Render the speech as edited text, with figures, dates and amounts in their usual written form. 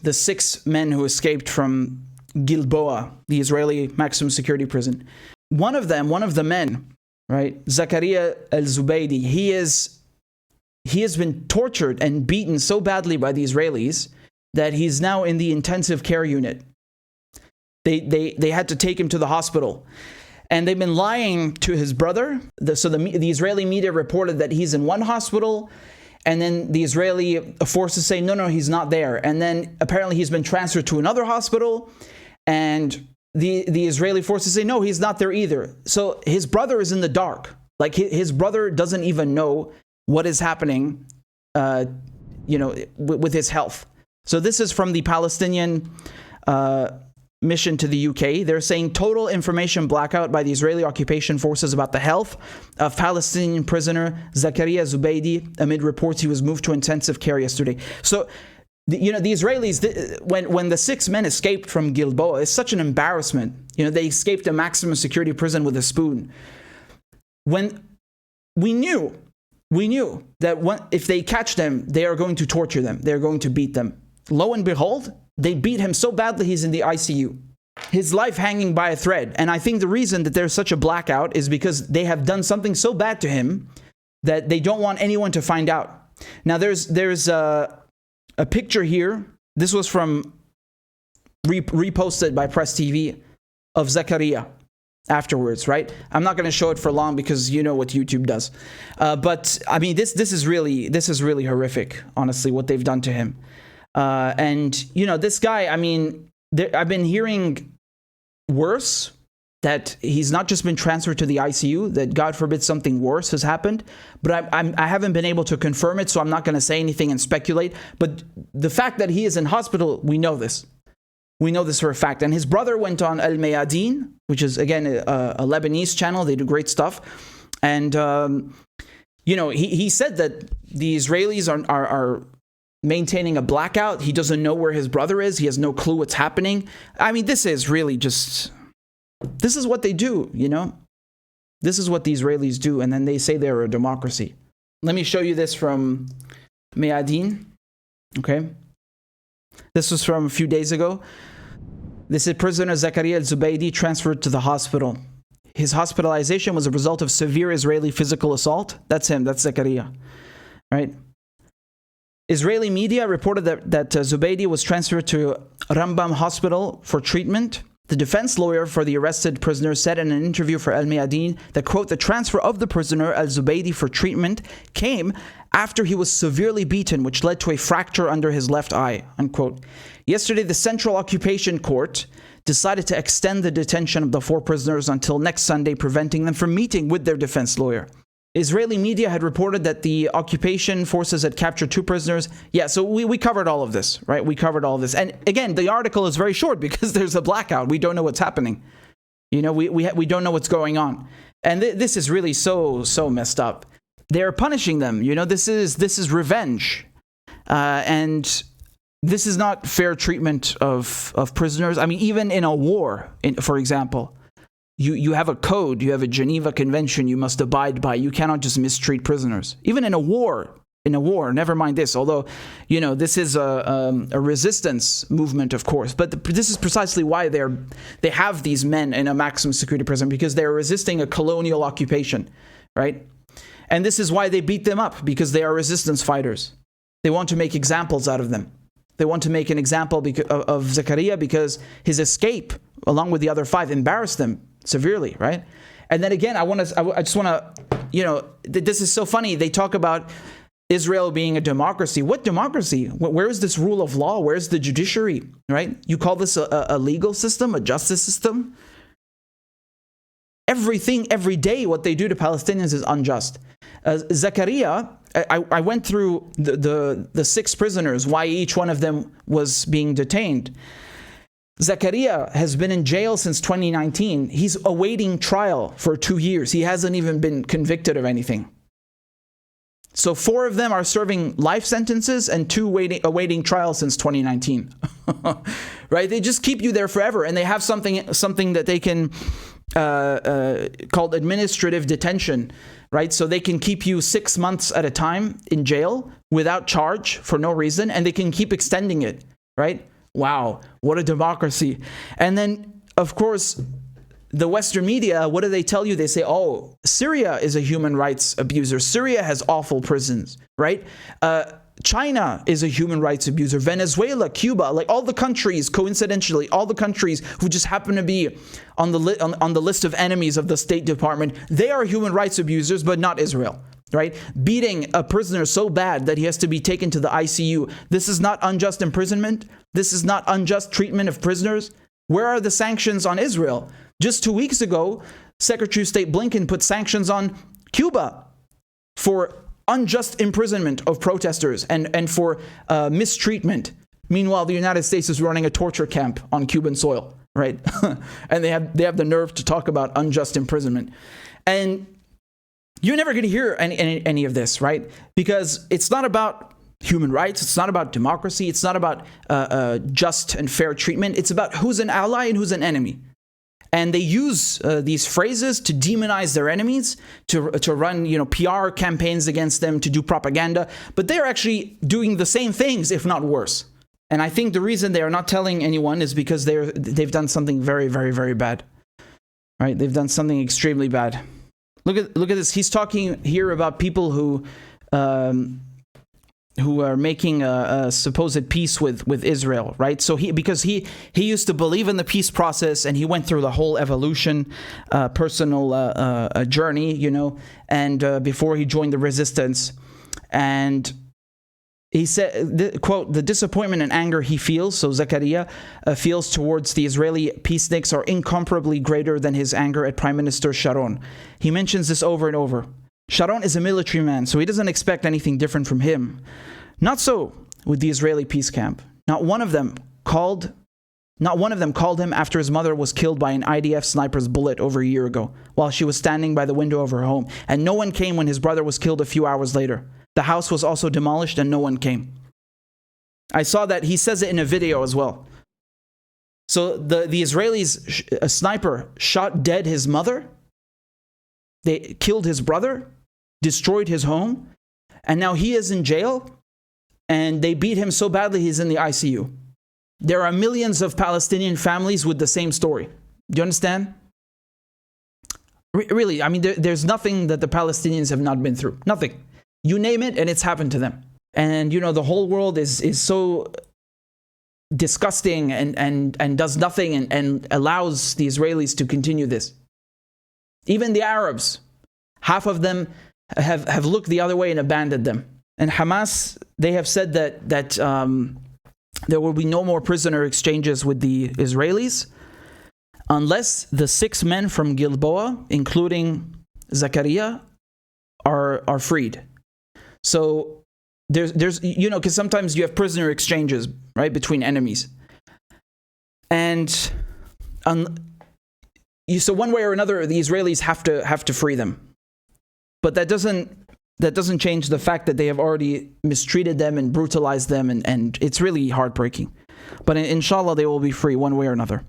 the 6 men who escaped from Gilboa, the Israeli maximum security prison. One of the men, right, Zakaria Zubaidi, he has been tortured and beaten so badly by the Israelis that he's now in the intensive care unit. They had to take him to the hospital. And they've been lying to his brother. So the Israeli media reported that he's in one hospital, and then the Israeli forces say, no, he's not there. And then apparently he's been transferred to another hospital, and the Israeli forces say, no, he's not there either. So his brother is in the dark. Like his brother doesn't even know what is happening, with his health. So this is from the Palestinian mission to the UK. They're saying total information blackout by the Israeli occupation forces about the health of Palestinian prisoner Zakaria Zubaidi amid reports he was moved to intensive care yesterday. So, the Israelis, when the 6 men escaped from Gilboa, it's such an embarrassment. They escaped a maximum security prison with a spoon. When we knew that if they catch them, they are going to torture them. They're going to beat them. Lo and behold, they beat him so badly he's in the ICU. His life hanging by a thread. And I think the reason that there's such a blackout is because they have done something so bad to him that they don't want anyone to find out. Now there's a picture here. This was from reposted by Press TV of Zakaria afterwards, right? I'm not going to show it for long because you know what YouTube does. But I mean, this is really horrific, honestly, what they've done to him. And this guy, I mean, I've been hearing worse, that he's not just been transferred to the ICU, that God forbid something worse has happened. But I haven't been able to confirm it, so I'm not going to say anything and speculate. But the fact that he is in hospital, we know this. We know this for a fact. And his brother went on Al Mayadeen, which is, again, a Lebanese channel. They do great stuff. And, he said that the Israelis are maintaining a blackout. He doesn't know where his brother is. He has no clue what's happening. I mean, this is really just... This is what they do, This is what the Israelis do, and then they say they're a democracy. Let me show you this from Mayadeen, okay? This was from a few days ago. This is prisoner Zakaria Zubaidi transferred to the hospital. His hospitalization was a result of severe Israeli physical assault. That's him, that's Zakaria, right? Israeli media reported that Zubaidi was transferred to Rambam Hospital for treatment. The defense lawyer for the arrested prisoner said in an interview for Al Mayadeen that, quote, the transfer of the prisoner Al-Zubaidi for treatment came after he was severely beaten, which led to a fracture under his left eye, unquote. Yesterday, the Central Occupation Court decided to extend the detention of the 4 prisoners until next Sunday, preventing them from meeting with their defense lawyer. Israeli media had reported that the occupation forces had captured 2 prisoners. Yeah, so we covered all of this, right? We covered all of this. And again, the article is very short because there's a blackout. We don't know what's happening. We don't know what's going on. And this is really so messed up. They're punishing them. This is revenge. And this is not fair treatment of prisoners. I mean, even in a war, for example, You have a code, you have a Geneva Convention you must abide by. You cannot just mistreat prisoners. Even in a war, never mind this. Although, this is a resistance movement, of course. But this is precisely why they have these men in a maximum security prison, because they're resisting a colonial occupation, right? And this is why they beat them up, because they are resistance fighters. They want to make examples out of them. They want to make an example of Zakaria because his escape, along with the other 5, embarrassed them severely, right? And then again, I just want to, this is so funny. They talk about Israel being a democracy. What democracy? Where is this rule of law? Where's the judiciary, right? You call this a legal system, a justice system? Everything, every day, what they do to Palestinians is unjust. Zakaria, I went through the 6 prisoners, why each one of them was being detained. Zakaria has been in jail since 2019. He's awaiting trial for 2 years. He hasn't even been convicted of anything. So 4 of them are serving life sentences and 2 awaiting trial since 2019. Right? They just keep you there forever, and they have something that they can called administrative detention, right? So they can keep you 6 months at a time in jail without charge for no reason, and they can keep extending it. right? Wow, what a democracy. And then, of course, the Western media, what do they tell you? They say, oh, Syria is a human rights abuser. Syria has awful prisons, right? China is a human rights abuser. Venezuela, Cuba, like all the countries, coincidentally, all the countries who just happen to be on the list of enemies of the State Department, they are human rights abusers, but not Israel, right? Beating a prisoner so bad that he has to be taken to the ICU. This is not unjust imprisonment. This is not unjust treatment of prisoners. Where are the sanctions on Israel? Just 2 weeks ago, Secretary of State Blinken put sanctions on Cuba for unjust imprisonment of protesters and for mistreatment. Meanwhile, the United States is running a torture camp on Cuban soil, right? And they have the nerve to talk about unjust imprisonment. And you're never going to hear any of this, right? Because it's not about human rights. It's not about democracy. It's not about just and fair treatment. It's about who's an ally and who's an enemy. And they use these phrases to demonize their enemies, to run PR campaigns against them, to do propaganda. But they're actually doing the same things, if not worse. And I think the reason they are not telling anyone is because they've done something very, very, very bad. Right? They've done something extremely bad. Look at this. He's talking here about people who are making a supposed peace with Israel, right? So because he used to believe in the peace process, and he went through the whole evolution, personal journey, and before he joined the resistance, and he said, quote, the disappointment and anger he feels, so Zakaria feels towards the Israeli peaceniks are incomparably greater than his anger at Prime Minister Sharon. He mentions this over and over. Sharon is a military man, so he doesn't expect anything different from him. Not so with the Israeli peace camp. Not one of them called him after his mother was killed by an IDF sniper's bullet over a year ago, while she was standing by the window of her home. And no one came when his brother was killed a few hours later. The house was also demolished and no one came. I saw that. He says it in a video as well. So the Israelis, a sniper shot dead his mother. They killed his brother, destroyed his home, and now he is in jail, and they beat him so badly he's in the ICU. There are millions of Palestinian families with the same story. Do you understand? Really, I mean, there's nothing that the Palestinians have not been through. Nothing. You name it, and it's happened to them. And, the whole world is so disgusting and does nothing and allows the Israelis to continue this. Even the Arabs, half of them have looked the other way and abandoned them. And Hamas, they have said that there will be no more prisoner exchanges with the Israelis unless the 6 men from Gilboa, including Zakaria, are freed. So there's because sometimes you have prisoner exchanges, right, between enemies. And so one way or another, the Israelis have to free them. But that doesn't change the fact that they have already mistreated them and brutalized them, and it's really heartbreaking. But inshallah, they will be free one way or another.